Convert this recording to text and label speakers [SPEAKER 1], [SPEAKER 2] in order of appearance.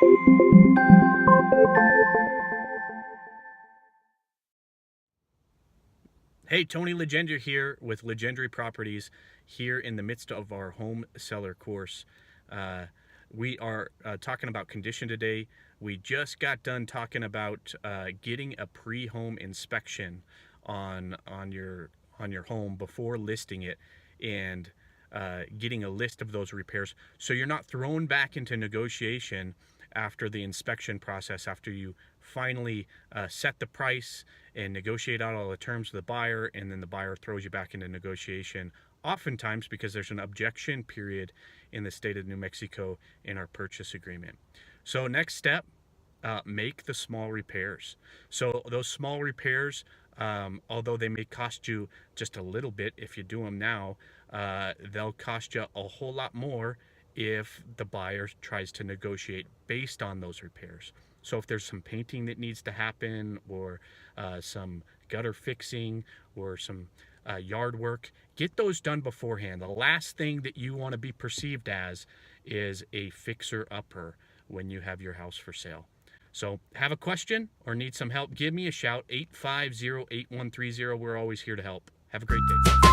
[SPEAKER 1] Hey, Tony Legendre here with Legendre Properties here in the midst of our home seller course. We are talking about condition today. We just got done talking about getting a pre-home inspection on your home before listing it, and getting a list of those repairs so you're not thrown back into negotiation after the inspection process, after you finally set the price and negotiate out all the terms with the buyer, and then the buyer throws you back into negotiation, oftentimes because there's an objection period in the state of New Mexico in our purchase agreement. So next step, make the small repairs. So those small repairs, although they may cost you just a little bit if you do them now, they'll cost you a whole lot more if the buyer tries to negotiate based on those repairs. So if there's some painting that needs to happen, or some gutter fixing, or some yard work, get those done beforehand. The last thing that you want to be perceived as is a fixer-upper when you have your house for sale. So have a question or need some help, give me a shout, 850-8130. We're always here to help. Have a great day.